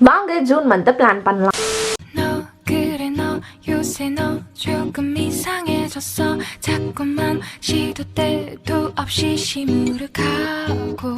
வாங்க June month plan பண்ணலாம். 요새 너 조금 이상해졌어 자꾸만 시도 때도 없이 시무룩하고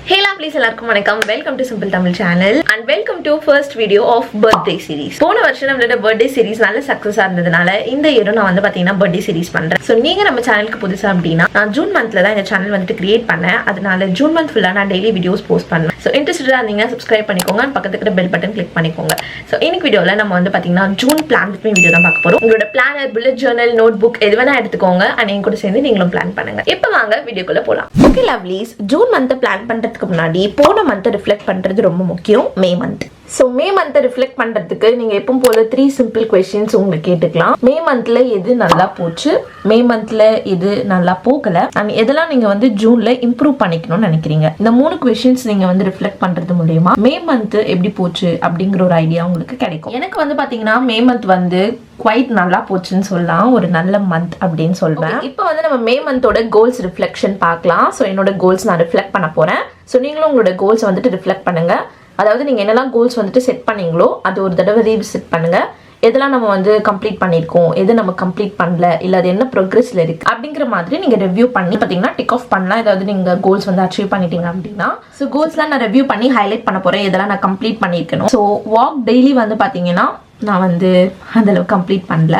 Hey Lovelies, எல்லாருக்கும் வணக்கம். Welcome to simple Tamil channel and welcome to first video of birthday series. போன வருஷம் நம்மளோட பர்த்டே சீரிஸ் நல்ல சக்ஸஸாக இருந்ததுனால இந்த இயரும் நான் வந்து பார்த்தீங்கன்னா பர்த்டே சீரிஸ் பண்ணுறேன். ஸோ நீங்கள் நம்ம சேனலுக்கு புதுசாக அப்படின்னா நான் ஜூன் மந்த்ல தான் இந்த சேனல் வந்துட்டு கிரியேட் பண்ணேன். அதனால ஜூன் மந்த் ஃபுல்லாக நான் டெய்லி வீடியோஸ் போஸ்ட் பண்ணேன். ஸோ இன்ட்ரெஸ்டடாக இருந்தீங்க சப்ஸ்கிரைப் பண்ணிக்கோங்க, பக்கத்துக்கு பெல் பட்டன் கிளிக் பண்ணிக்கோங்க. ஸோ இன்னைக்கு வீடியோவில் நம்ம வந்து பார்த்தீங்கன்னா ஜூன் பிளான் வித் வீடியோ தான் பார்க்க போகிறோம். உங்களோட planner, bullet journal, notebook எது வேணா எடுத்துக்கோங்க அண்ட் என் கூட சேர்ந்து நீங்களும் பிளான் பண்ணுங்க. இப்போ வாங்க வீடியோக்குள்ள போகலாம். Okay lovelies, June month plan பண்ணுறதுக்கு முன்னாடி போன மந்த் ரிஃப்ளெக்ட் பண்றது ரொம்ப முக்கியம். May month. ஸோ மே மந்த்தை ரிஃப்ளெக்ட் பண்றதுக்கு நீங்க எப்பவும் போல 3 சிம்பிள் கொஸ்டின்ஸ் உங்களுக்கு கேட்டுக்கலாம். மே மந்த்ல எது நல்லா போச்சு, மே மந்த்ல எது நல்லா போகல, அண்ட் எதெல்லாம் நீங்க வந்து ஜூன்ல இம்ப்ரூவ் பண்ணிக்கணும்னு நினைக்கிறீங்க. இந்த 3 கொஸ்டின்ஸ் நீங்க வந்து ரிஃப்ளெக்ட் பண்றது மூலமா மே மந்த் எப்படி போச்சு அப்படிங்கிற ஒரு ஐடியா உங்களுக்கு கிடைக்கும். எனக்கு வந்து பாத்தீங்கன்னா மே மந்த் வந்து குவைட் நல்லா போச்சுன்னு சொல்லலாம். ஒரு நல்ல மந்த் அப்படின்னு சொல்றேன். இப்போ வந்து நம்ம மே மந்தோட கோல்ஸ் ரிஃப்ளெக்ஷன் பார்க்கலாம். ஸோ என்னோட கோல்ஸ் நான் ரிஃப்ளெக்ட் பண்ண போறேன். ஸோ நீங்களும் உங்களோட கோல்ஸ் வந்துட்டு ரிஃப்ளெக்ட் பண்ணுங்க. அதாவது நீங்கள் என்னெல்லாம் கோல்ஸ் வந்துட்டு செட் பண்ணீங்களோ அது ஒரு தடவை ரீவிசிட் பண்ணுங்கள். எதெல்லாம் நம்ம வந்து கம்ப்ளீட் பண்ணியிருக்கோம், எது நம்ம கம்ப்ளீட் பண்ணல, இல்லை அது என்ன ப்ரோக்ரஸில் இருக்குது அப்படிங்கிற மாதிரி நீங்கள் ரிவ்யூ பண்ணி பார்த்தீங்கன்னா டிக் ஆஃப் பண்ணலாம். ஏதாவது நீங்கள் கோல்ஸ் வந்து அச்சீவ் பண்ணிட்டீங்க அப்படின்னா ஸோ கோல்ஸ்லாம் நான் ரிவ்யூ பண்ணி ஹைலைட் பண்ண போகிறேன். இதெல்லாம் நான் கம்ப்ளீட் பண்ணியிருக்கணும். ஸோ வாக் டெய்லி வந்து பார்த்தீங்கன்னா நான் வந்து அந்தளவுக்கு கம்ப்ளீட் பண்ணல.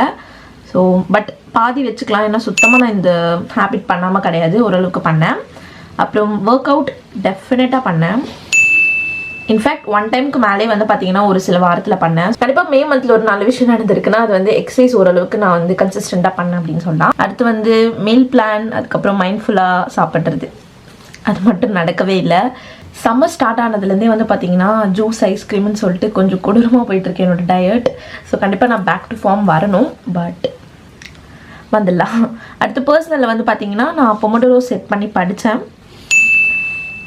ஸோ பட் பாதி வச்சுக்கலாம், ஏன்னா சுத்தமாக நான் இந்த ஹேபிட் பண்ணாமல் கிடையாது, ஓரளவுக்கு பண்ணேன். அப்புறம் ஒர்க் அவுட் டெஃபினட்டாக பண்ணேன். இன்ஃபேக்ட் 1 டைமுக்கு மேலே வந்து பார்த்தீங்கன்னா ஒரு சில வாரத்தில் பண்ணேன். கண்டிப்பாக மே மந்த்ல ஒரு நல்ல விஷயம் நடந்திருக்குன்னா அது வந்து எக்ஸசைஸ் ஓரளவுக்கு நான் வந்து கன்சிஸ்டண்டாக பண்ணேன் அப்படின்னு சொல்லலாம். அடுத்து வந்து மீல் பிளான், அதுக்கப்புறம் மைண்ட்ஃபுல்லாக சாப்பிட்றது, அது மட்டும் நடக்கவே இல்லை. சம்மர் ஸ்டார்ட் ஆனதுலேருந்தே வந்து பார்த்தீங்கன்னா ஜூஸ், ஐஸ்கிரீம்னு சொல்லிட்டு கொஞ்சம் கொடூரமாக போயிட்டுருக்கு என்னோட டயட். ஸோ கண்டிப்பாக நான் பேக் டு ஃபார்ம் வரணும், பட் வந்துடலாம். அடுத்து பர்சனலில் வந்து பார்த்தீங்கன்னா நான் பொமோடோரோ செட் பண்ணி படித்தேன்.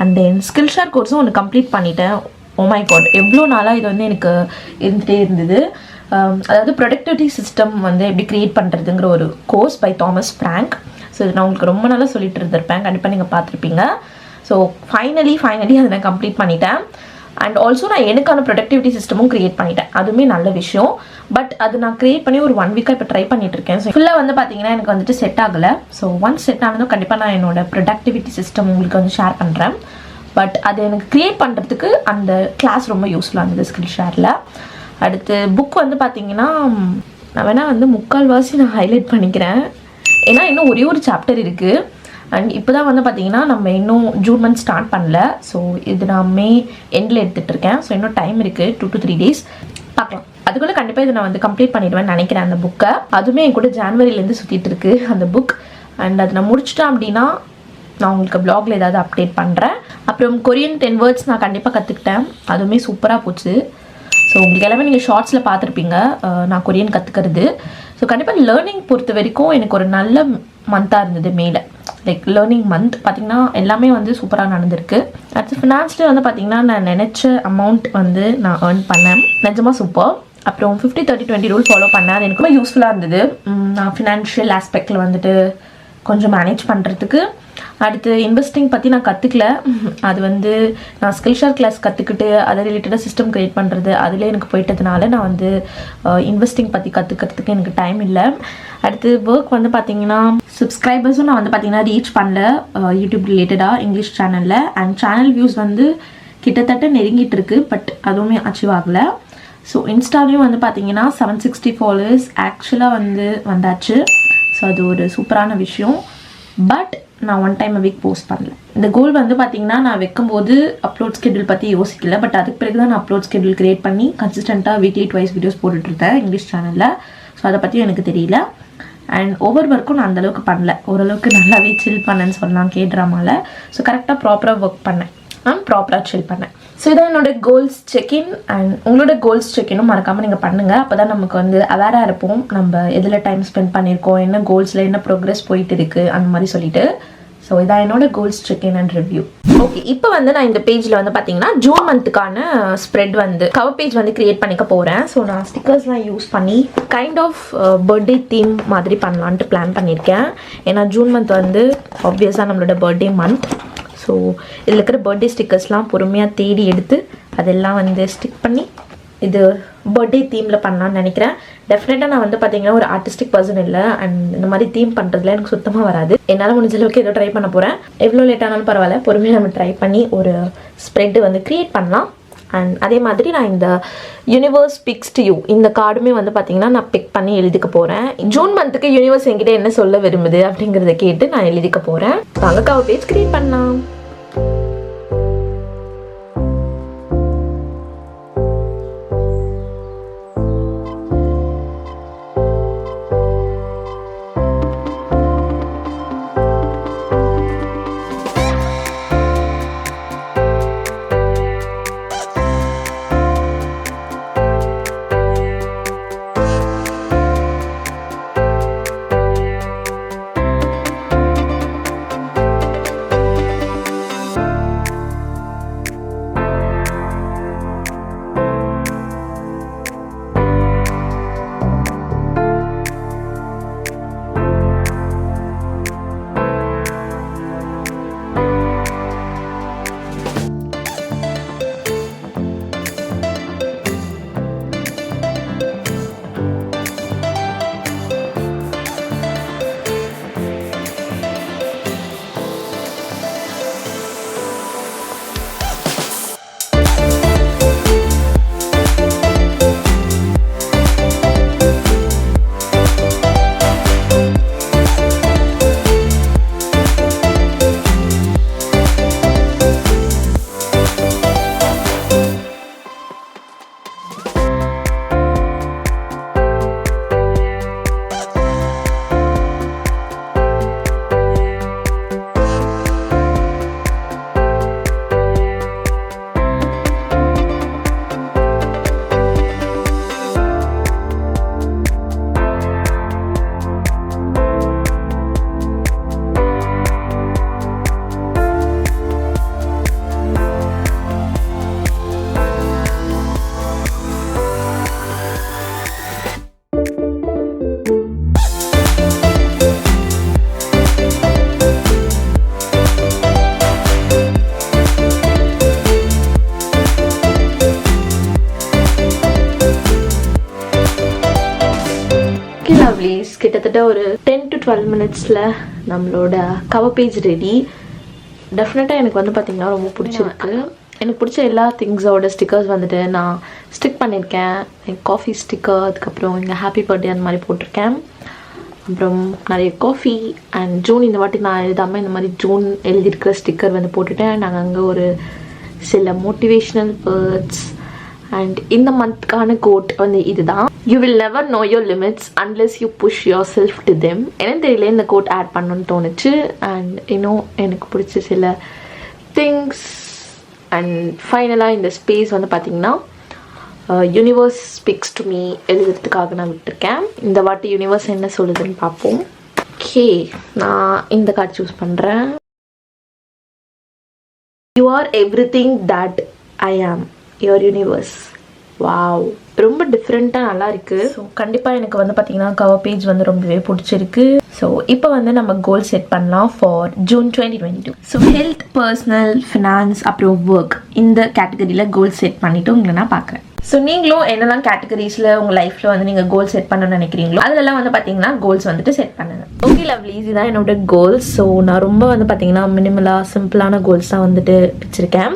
அண்ட் தென் ஸ்கில் ஷேர் கோர்ஸும் ஒன்று கம்ப்ளீட் பண்ணிட்டேன். ஓ மை காட், எவ்வளோ நாளாக இது வந்து எனக்கு இருந்துகிட்டே இருந்தது. அதாவது ப்ரொடக்டிவிட்டி சிஸ்டம் வந்து எப்படி க்ரியேட் பண்ணுறதுங்கிற ஒரு course by Thomas Frank. So இது நான் உங்களுக்கு ரொம்ப நாளாக சொல்லிட்டு இருந்திருப்பேன், கண்டிப்பாக நீங்கள் பார்த்துருப்பீங்க. ஸோ ஃபைனலி அதை நான் கம்ப்ளீட் பண்ணிட்டேன். அண்ட் ஆல்சோ நான் எனக்கான ப்ரொடக்டிவிட்டி சிஸ்டமும் க்ரியேட் பண்ணிட்டேன். அதுவுமே நல்ல விஷயம். பட் அது நான் க்ரியேட் பண்ணி ஒரு 1 வீக்காக இப்போ ட்ரை பண்ணிட்டு இருக்கேன். ஸோ ஃபுல்லாக வந்து பார்த்தீங்கன்னா எனக்கு வந்துட்டு செட் ஆகலை. ஸோ ஒன்ஸ் செட் ஆனதும் கண்டிப்பாக நான் என்னோட ப்ரொடக்டிவிட்டி சிஸ்டம் உங்களுக்கு வந்து ஷேர் பண்ணுறேன். பட் அது எனக்கு க்ரியேட் பண்ணுறதுக்கு அந்த கிளாஸ் ரொம்ப யூஸ்ஃபுல்லாக இருந்தது ஸ்கில் ஷேரில். அடுத்து புக் வந்து பார்த்தீங்கன்னா நான் வேணால் வந்து 3/4 நான் ஹைலைட் பண்ணிக்கிறேன். ஏன்னா இன்னும் ஒரே ஒரு சாப்டர் இருக்குது. அண்ட் இப்போ தான் வந்து பார்த்தீங்கன்னா நம்ம இன்னும் ஜூன் மந்த் ஸ்டார்ட் பண்ணல. ஸோ இது நான் மே எண்டில் எடுத்துகிட்டு இருக்கேன். ஸோ இன்னும் டைம் இருக்குது, 2 to 3 days பார்க்கலாம். அதுக்குள்ளே கண்டிப்பாக இதை நான் வந்து கம்ப்ளீட் பண்ணிடுவேன்னு நினைக்கிறேன் அந்த புக்கை. அதுவுமே என் கூட ஜான்வரிலேருந்து சுற்றிட்டு இருக்கு அந்த புக். அண்ட் அதை நான் முடிச்சிட்டேன் அப்படின்னா நான் உங்களுக்கு ப்ளாகில் ஏதாவது அப்டேட் பண்ணுறேன். அப்புறம் கொரியன் 10 words நான் கண்டிப்பாக கற்றுக்கிட்டேன். அதுவுமே சூப்பராக போச்சு. ஸோ உங்களுக்கு எல்லாமே நீங்கள் ஷார்ட்ஸில் பார்த்துருப்பீங்க நான் கொரியன் கற்றுக்கிறது. ஸோ கண்டிப்பாக லேர்னிங் பொறுத்த வரைக்கும் எனக்கு ஒரு நல்ல மந்தாக இருந்தது மேலே. லைக் லேர்னிங் மந்த் பார்த்திங்கன்னா எல்லாமே வந்து சூப்பராக நடந்திருக்கு. அடுத்து ஃபினான்ஸ்லேயே வந்து பார்த்திங்கன்னா நான் நினச்ச அமௌண்ட் வந்து நான் ஏர்ன் பண்ணேன். நிஜமாக சூப்பர். அப்புறம் 50-30-20 ரூல் ஃபாலோ பண்ணேன். அது எனக்கு ரொம்ப யூஸ்ஃபுல்லாக இருந்தது. நான் ஃபினான்ஷியல் ஆஸ்பெக்டில் வந்துட்டு கொஞ்சம் மேனேஜ் பண்ணுறதுக்கு. அடுத்து இன்வெஸ்டிங் பற்றி நான் கற்றுக்கல. அது வந்து நான் ஸ்கில் ஷேர் கிளாஸ் கற்றுக்கிட்டு அதை ரிலேட்டடாக சிஸ்டம் க்ரியேட் பண்ணுறது அதிலே எனக்கு போயிட்டதுனால நான் வந்து இன்வெஸ்டிங் பற்றி கற்றுக்கிறதுக்கு எனக்கு டைம் இல்லை. அடுத்து ஒர்க் வந்து பார்த்தீங்கன்னா சப்ஸ்கிரைபர்ஸும் நான் வந்து பார்த்தீங்கன்னா ரீச் பண்ணல யூடியூப் ரிலேட்டடாக இங்கிலீஷ் சேனலில். அண்ட் சேனல் வியூஸ் வந்து கிட்டத்தட்ட நெருங்கிட்டு இருக்கு, பட் அதுவுமே அச்சீவ் ஆகலை. ஸோ இன்ஸ்டாலையும் வந்து பார்த்தீங்கன்னா 760 followers ஆக்சுவலாக வந்து வந்தாச்சு. ஸோ அது ஒரு சூப்பரான விஷயம். பட் நான் 1 time a week போஸ்ட் பண்ணல. இந்த கோல் வந்து பார்த்தீங்கன்னா நான் வைக்கும்போது அப்லோட் ஸ்கெடியூல் பற்றி யோசிக்கல. பட் அதுக்கு பிறகு தான் நான் அப்லோட் ஸ்கெடியூல் க்ரியேட் பண்ணி கன்சிஸ்டண்ட்டாக வீக்லி 2 வீடியோஸ் போட்டுட்ருந்தேன் இங்கிலீஷ் சேனலில். ஸோ அதை பற்றியும் எனக்கு தெரியல. அண்ட் ஓவர் ஒர்க்கும் நான் அந்தளவுக்கு பண்ணல. ஓரளவுக்கு நல்லாவே சில் பண்ணேன்னு சொல்லலாம் கேட்ராமாவில். ஸோ கரெக்டாக ப்ராப்பராக ஒர்க் பண்ணேன், ப்ராப்பராக சில் பண்ணேன். ஸோ இதான் என்னோட கோல்ஸ் செக்இன். அண்ட் உங்களோட கோல்ஸ் செக்இனும் மறக்காமல் நீங்கள் பண்ணுங்கள். அப்போ தான் நமக்கு வந்து அவேராக இருப்போம் நம்ம எதில் டைம் ஸ்பெண்ட் பண்ணியிருக்கோம், என்ன கோல்ஸில் என்ன ப்ரோக்ரஸ் போயிட்டு இருக்குது அந்த மாதிரி சொல்லிட்டு. ஸோ இதான் என்னோட goals check in and review. Okay, இப்போ வந்து நான் இந்த பேஜில் வந்து பார்த்தீங்கன்னா ஜூன் மந்த்துக்கான ஸ்ப்ரெட் வந்து கவர் பேஜ் வந்து கிரியேட் பண்ணிக்க போகிறேன். ஸோ நான் ஸ்டிக்கர்ஸ்லாம் யூஸ் பண்ணி கைண்ட் ஆஃப் பர்த்டே தீம் மாதிரி பண்ணலான்ட்டு பிளான் பண்ணியிருக்கேன். ஏன்னா ஜூன் மந்த் வந்து ஆப்வியஸாக நம்மளோட பர்த்டே மந்த். ஸோ இதில் இருக்கிற பர்த்டே ஸ்டிக்கர்ஸ்லாம் பொறுமையாக தேடி எடுத்து அதெல்லாம் வந்து ஸ்டிக் பண்ணி இது பர்த்டே தீமில் பண்ணலான்னு நினைக்கிறேன். டெஃபினட்டாக நான் வந்து பார்த்தீங்கன்னா ஒரு ஆர்டிஸ்டிக் பர்சன் இல்லை, அண்ட் இந்த மாதிரி தீம் பண்ணுறதுல எனக்கு சுத்தமாக வராது. என்னால் முடிஞ்ச அளவுக்கு ஏதோ ட்ரை பண்ண போகிறேன். எவ்வளோ லேட் ஆனாலும் பரவாயில்ல, பொறுமையாக நம்ம ட்ரை பண்ணி ஒரு ஸ்ப்ரெட்டு வந்து க்ரியேட் பண்ணலாம். அண்ட் அதே மாதிரி நான் இந்த யூனிவர்ஸ் பிக்ஸ் டு யூ இந்த கார்டுமே வந்து பார்த்தீங்கன்னா நான் பிக் பண்ணி எழுதிக்க போகிறேன். ஜூன் மந்த்துக்கு யூனிவர்ஸ் என்கிட்ட என்ன சொல்ல விரும்புது அப்படிங்கிறத கேட்டு நான் எழுதிக்க போகிறேன். வாங்க கவர் பேஜ் க்ரியேட் பண்ணலாம். Lovelies கிட்டத்தட்ட ஒரு 10 to 12 மினிட்ஸில் நம்மளோட கவர் பேஜ் ரெடி. டெஃபினட்டாக எனக்கு வந்து பார்த்திங்கன்னா ரொம்ப பிடிச்சிருக்கு. எனக்கு பிடிச்ச எல்லா திங்ஸோட ஸ்டிக்கர்ஸ் வந்துட்டு நான் ஸ்டிக் பண்ணியிருக்கேன். காஃபி ஸ்டிக்கர், அதுக்கப்புறம் இங்கே ஹாப்பி பர்த்டே அந்த மாதிரி போட்டிருக்கேன். அப்புறம் நிறைய காஃபி அண்ட் ஜூன் இந்த வாட்டி நான் எழுதாமல் இந்த மாதிரி ஜூன் எழுதியிருக்கிற ஸ்டிக்கர் வந்து போட்டுட்டேன். நாங்கள் அங்கே ஒரு சில மோட்டிவேஷ்னல் வேர்ட்ஸ் அண்ட் இந்த மந்த்க்கான கோட் வந்து இதுதான். You will never know your limits unless you push yourself to them. எனக்கு தெரியல இந்த கோட் ஆட் பண்ணணும்னு தோணுச்சு. அண்ட் இன்னும் எனக்கு பிடிச்ச சில திங்ஸ். அண்ட் ஃபைனலாக இந்த ஸ்பேஸ் வந்து பார்த்திங்கன்னா யூனிவர்ஸ் ஸ்பீக்ஸ் டு மீ எழுதுறதுக்காக நான் விட்டுருக்கேன். இந்த வாட்டி யூனிவர்ஸ் என்ன சொல்லுதுன்னு பார்ப்போம். ஓகே, நான் இந்த கார்டு சூஸ் பண்ணுறேன். You are everything that I ஆம், யுவர் யூனிவர்ஸ். வாவ், ரொம்ப டிஃப்ரெண்ட்டாக நல்லா இருக்குது. ஸோ கண்டிப்பாக எனக்கு வந்து பார்த்திங்கன்னா கவர் பேஜ் வந்து ரொம்பவே பிடிச்சிருக்கு. ஸோ இப்போ வந்து நம்ம கோல் செட் பண்ணலாம் for June 2022. So health, personal, finance, அப்புறம் ஒர்க் இந்த கேட்டகரியில் கோல் செட் பண்ணிவிட்டு உங்களை நான் பார்க்குறேன். ஸோ நீங்களும் என்னெல்லாம் கேட்டகரிஸில் உங்கள் லைஃப்பில் வந்து நீங்கள் கோல் செட் பண்ணணும்னு நினைக்கிறீங்களோ அதிலெல்லாம் வந்து பார்த்தீங்கன்னா கோல்ஸ் வந்துட்டு செட் பண்ணுங்க. ஓகே லவ்லீஸ், இதுதான் என்னோட கோல்ஸ். ஸோ நான் ரொம்ப வந்து பார்த்தீங்கன்னா மினிமலாக சிம்பிளான கோல்ஸ் தான் வந்துட்டு வச்சுருக்கேன்.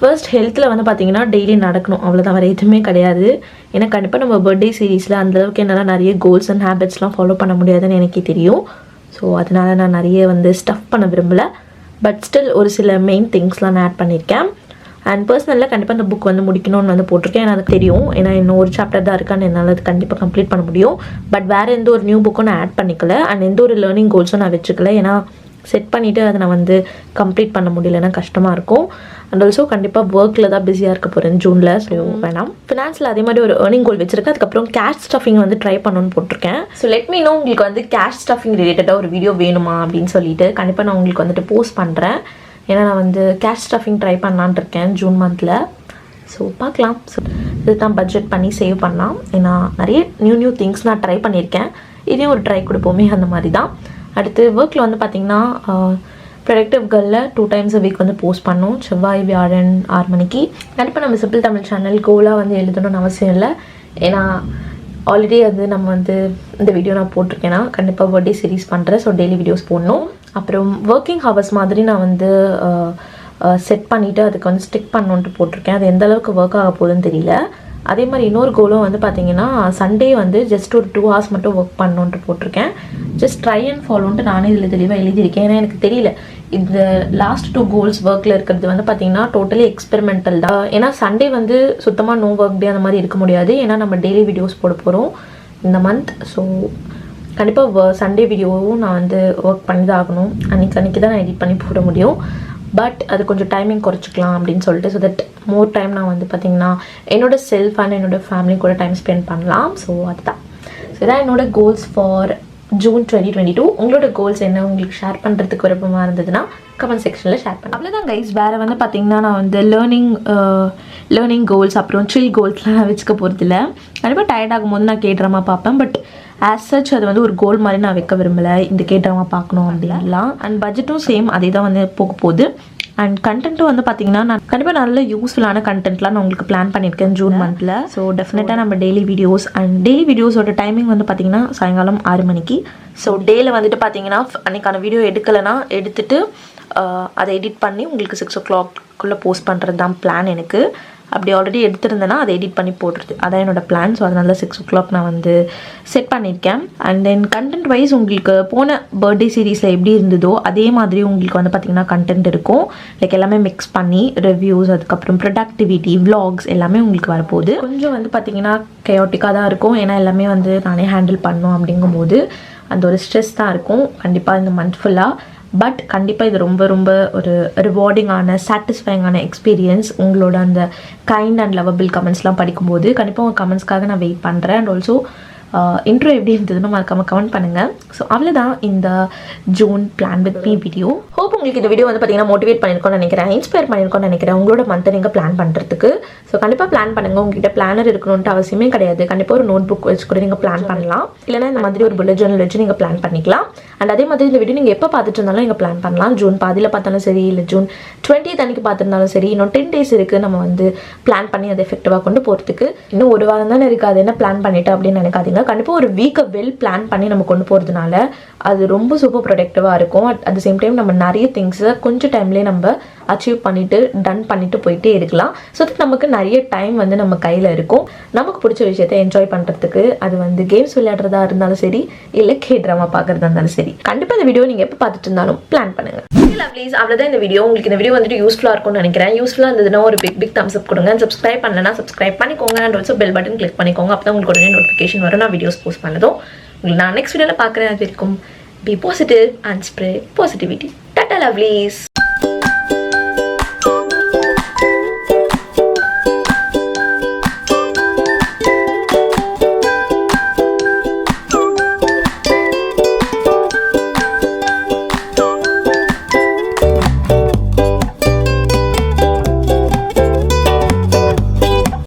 ஃபர்ஸ்ட் ஹெல்த்தில் வந்து பார்த்தீங்கன்னா டெய்லி நடக்கணும், அவ்வளோதான், வேறு எதுவுமே கிடையாது. ஏன்னா கண்டிப்பாக நம்ம பர்த்டே சீரீஸில் அந்தளவுக்கு என்னால் நிறைய கோல்ஸ் அண்ட் ஹேபிட்ஸ்லாம் ஃபாலோ பண்ண முடியாதுன்னு எனக்கே தெரியும். ஸோ அதனால் நான் நிறைய வந்து ஸ்டஃப் பண்ண விரும்பலை. பட் ஸ்டில் ஒரு சில மெயின் திங்ஸ்லாம் நான் ஆட் பண்ணியிருக்கேன். அண்ட் பர்சனலில் கண்டிப்பாக இந்த புக் வந்து முடிக்கணும்னு வந்து போட்டிருக்கேன். ஏன்னா அது தெரியும், ஏன்னா இன்னும் ஒரு சாப்டர் தான் இருக்கான்னு என்னால் அது கண்டிப்பாக கம்ப்ளீட் பண்ண முடியும். பட் வேறு எந்த ஒரு நியூ புக்கும் நான் ஆட் பண்ணிக்கல. அண்ட் எந்த ஒரு லேர்னிங் கோல்ஸும் நான் வச்சுக்கல. ஏன்னா செட் பண்ணிவிட்டு அதை நான் வந்து கம்ப்ளீட் பண்ண முடியலன்னா கஷ்டமாக இருக்கும். அண்ட் ஆல்சோ கண்டிப்பாக ஒர்க்கில் தான் பிஸியாக இருக்க போகிறேன் ஜூனில். ஸோ வேணாம். ஃபினான்ஸில் அதே மாதிரி ஒரு ஏர்னிங் கோல் வச்சுருக்கேன். அதுக்கப்புறம் கேஷ் ஸ்டஃபிங் வந்து ட்ரை பண்ணணும்னு போட்டிருக்கேன். ஸோ லெட் மீ நோ உங்களுக்கு வந்து கேஷ் ஸ்டஃபிங் ரிலேட்டடாக ஒரு வீடியோ வேணுமா அப்படின்னு சொல்லிட்டு கண்டிப்பாக நான் உங்களுக்கு வந்துட்டு போஸ்ட் பண்ணுறேன். ஏன்னா நான் வந்து கேஷ் ஸ்டஃபிங் ட்ரை பண்ணலான் இருக்கேன் ஜூன் மந்தில். ஸோ பார்க்கலாம். ஸோ இதுதான் பட்ஜெட் பண்ணி சேவ் பண்ணலாம். ஏன்னா நிறைய நியூ திங்ஸ் நான் ட்ரை பண்ணியிருக்கேன். இதையும் ஒரு ட்ரை கொடுப்போமே, அந்த மாதிரி தான். அடுத்து ஒர்க்கில் வந்து பார்த்திங்கன்னா ப்ரொடக்டிவ் கேர்ளில் 2 times a week வந்து போஸ்ட் பண்ணோம். செவ்வாய் வியாழன் 6 மணிக்கு. கண்டிப்பாக நம்ம சிம்பிள் தமிழ் சேனல் கோலாக வந்து எழுதணும்னு அவசியம் இல்லை. ஏன்னா ஆல்ரெடி வந்து நம்ம வந்து இந்த வீடியோ நான் போட்டிருக்கேன்னா கண்டிப்பாக பர்த்டே சீரீஸ் பண்ணுறேன். ஸோ டெய்லி வீடியோஸ் போடணும். அப்புறம் ஒர்க்கிங் ஹவர்ஸ் மாதிரி நான் வந்து செட் பண்ணிவிட்டு அதுக்கு வந்து ஸ்டிக் பண்ணணுன்ட்டு போட்டிருக்கேன். அது எந்த அளவுக்கு ஒர்க் ஆக போகுதுன்னு தெரியல. அதே மாதிரி இன்னொரு கோலும் வந்து பார்த்தீங்கன்னா சண்டே வந்து ஜஸ்ட் ஒரு 2 hours மட்டும் ஒர்க் பண்ணணுன்ட்டு போட்டிருக்கேன். ஜஸ்ட் ட்ரை அண்ட் ஃபாலோன்ட்டு நானே இதில் தெளிவாக எழுதியிருக்கேன். ஏன்னா எனக்கு தெரியல இந்த லாஸ்ட் 2 goals ஒர்க்கில் இருக்கிறது வந்து பார்த்தீங்கன்னா டோட்டலி எக்ஸ்பெரிமெண்டல் தான். ஏன்னா சண்டே வந்து சுத்தமாக நோ ஒர்க் டே அந்த மாதிரி இருக்க முடியாது. ஏன்னா நம்ம டெய்லி வீடியோஸ் போட போகிறோம் இந்த மந்த். ஸோ கண்டிப்பாக சண்டே வீடியோவும் நான் வந்து ஒர்க் பண்ணி தான் ஆகணும். அன்றைக்கி தான் நான் எடிட் பண்ணி போட முடியும். பட் அது கொஞ்சம் டைமிங் குறைச்சிக்கலாம் அப்படின்னு சொல்லிட்டு ஸோ தட் மோர் டைம் நான் வந்து பார்த்திங்கன்னா என்னோடய செல்ஃப் அண்ட் என்னோடய ஃபேமிலி கூட டைம் ஸ்பெண்ட் பண்ணலாம். ஸோ அதுதான். ஸோ இதான் என்னோடய கோல்ஸ் ஃபார் ஜூன் 2022. உங்களோட கோல்ஸ் என்ன உங்களுக்கு ஷேர் பண்ணுறதுக்கு விருப்பமாக இருந்ததுன்னா கமெண்ட் செக்ஷனில் ஷேர் பண்ணேன். அவ்வளோதான் கைஸ். வேறு வந்து பார்த்திங்கன்னா நான் வந்து லேர்னிங் கோல்ஸ் அப்புறம் சில் கோல்ஸ்லாம் நான் வச்சுக்க போகிறதில்ல. கண்டிப்பாக டயர்ட் ஆகும்போது நான் கேட்ராமா பார்ப்பேன். பட் ஆஸ் சச் அது வந்து ஒரு கோல் மாதிரி நான் வைக்க விரும்பலை. இந்த கேட்ராமா பார்க்கணும் அப்படின்லாம். அண்ட் பட்ஜெட்டும் சேம் அதே தான் வந்து போக போகுது. அண்ட் கண்டென்ட்டும் வந்து பார்த்தீங்கன்னா நான் கண்டிப்பாக நல்ல யூஸ்ஃபுல்லான கண்டென்ட்லாம் நான் உங்களுக்கு பிளான் பண்ணியிருக்கேன் ஜூன் மந்தில். ஸோ டெஃபினட்டாக நம்ம டெய்லி வீடியோஸோட டைமிங் வந்து பார்த்தீங்கன்னா சாயங்காலம் 6 மணிக்கு. ஸோ டேயில் வந்துட்டு பார்த்தீங்கன்னா அன்றைக்கான வீடியோ எடுக்கலைன்னா எடுத்துகிட்டு அதை எடிட் பண்ணி உங்களுக்கு 6 o'clock போஸ்ட் பண்ணுறது தான் பிளான் எனக்கு. அப்படி ஆல்ரெடி எடுத்திருந்தேன்னா அதை எடிட் பண்ணி போடுறது அதான் என்னோட பிளான். ஸோ அதனால 6 o'clock நான் வந்து செட் பண்ணியிருக்கேன். அண்ட் தென் கண்டென்ட் வைஸ் உங்களுக்கு போன பர்த்டே சீரீஸில் எப்படி இருந்ததோ அதே மாதிரி உங்களுக்கு வந்து பார்த்திங்கன்னா கண்டென்ட் இருக்கும். லைக் எல்லாமே மிக்ஸ் பண்ணி ரிவ்யூஸ் அதுக்கப்புறம் ப்ரொடக்டிவிட்டி vlogs எல்லாமே உங்களுக்கு வரப்போகுது. கொஞ்சம் வந்து பார்த்திங்கன்னா கெயோட்டிக்காக தான் இருக்கும். ஏன்னா எல்லாமே வந்து நானே ஹேண்டில் பண்ணணும் அப்படிங்கும்போது அந்த ஒரு ஸ்ட்ரெஸ் தான் இருக்கும் கண்டிப்பாக இந்த மந்த் ஃபுல்லாக. பட் கண்டிப்பாக இது ரொம்ப ரொம்ப ஒரு ரிவார்டிங்கான சாட்டிஸ்ஃபைங்கான எக்ஸ்பீரியன்ஸ். உங்களோட அந்த கைண்ட் அண்ட் லவபிள் கமெண்ட்ஸ்லாம் படிக்கும்போது கண்டிப்பாக உங்கள் கமெண்ட்ஸ்க்காக நான் வெயிட் பண்ணுறேன். அண்ட் ஆல்சோ இன்ட்ரோ எப்படி இருந்ததுன்னு மறக்காமல் கமெண்ட் பண்ணுங்கள். ஸோ அவ்வளோதான் இந்த June plan with me video. Hope உங்களுக்கு இந்த வீடியோ வந்து பார்த்தீங்கன்னா மோட்டிவேட் பண்ணியிருக்கோன்னு நினைக்கிறேன், இன்ஸ்பயர் பண்ணியிருக்கோன்னு நினைக்கிறேன் உங்களோட மந்த்தை நீங்கள் பிளான் பண்ணுறதுக்கு. ஸோ கண்டிப்பாக பிளான் பண்ணுங்கள். உங்ககிட்ட பிளானர் இருக்கணும்ட்டு அவசியமே கிடையாது. கண்டிப்பாக ஒரு நோட் புக் வச்சு கூட நீங்கள் பிளான் பண்ணலாம். இல்லைனா இந்த மாதிரி ஒரு புல்லட் ஜர்னல் வச்சு நீங்கள் பிளான் பண்ணிக்கலாம். அண்ட் அதே மாதிரி இந்த வீடியோ நீங்கள் எப்போ பார்த்துட்டு இருந்தாலும் நீங்கள் பிளான் பண்ணலாம். ஜூன் பாதியில் பார்த்தாலும் சரி, இல்லை ஜூன் 20th அன்றைக்கி பார்த்துருந்தாலும் சரி. இன்னும் 10 days இருக்குது நம்ம வந்து பிளான் பண்ணி அதை எஃபெக்டிவாக கொண்டு போகிறதுக்கு. இன்னும் ஒரு வாரம் தானே இருக்காது என்ன பிளான் பண்ணிட்டு அப்படின்னு நினைக்காதீங்க. கண்டிப்பாக ஒரு வீக்கை பிளான் பண்ணி நம்ம கொண்டு போகிறதுனால அது ரொம்ப சூப்பர் ப்ரொடக்டிவாக இருக்கும். அட் த சேம் டைம் நம்ம நிறைய திங்ஸை கொஞ்சம் டைம்லேயே நம்ம அச்சீவ் பண்ணிவிட்டு டன் பண்ணிவிட்டு போயிட்டே இருக்கலாம். ஸோ அதுக்கு நமக்கு நிறைய டைம் வந்து நம்ம கையில் இருக்கும் நமக்கு பிடிச்ச விஷயத்தை என்ஜாய் பண்ணுறதுக்கு. அது வந்து கேம்ஸ் விளையாடுறதா இருந்தாலும் சரி, இல்லை கேட்ராமா பார்க்குறதா இருந்தாலும் சரி. கண்டிப்பாக இந்த வீடியோ நீங்கள் எப்போ பார்த்துட்டு இருந்தாலும் பிளான் பண்ணுங்கள். லவ்லீஸ், அவ்வளோதான் இந்த வீடியோ. உங்களுக்கு இந்த வீடியோ வந்துட்டு யூஸ்ஃபுல்லாக இருக்கும்னு நினைக்கிறேன். யூஸ்ஃபுல்லாக இருந்ததுன்னா ஒரு பிக் தம்ஸ் அப் கொடுங்க. சப்ஸ்கிரைப் பண்ணலன்னா சப்ஸ்கிரைப் பண்ணிக்கோங்க. And also bell button click பண்ணிக்கோங்க. அப்போ தான் உங்களுக்கு உடனே நோட்டிஃபிகேஷன் வரும் நான் வீடியோஸ் போஸ்ட் பண்ணதும். உங்களுக்கு நான் நெக்ஸ்ட் வீடியோவில் பார்க்குறேன். அது வரைக்கும் be positive and spread positivity. Tata lovelies.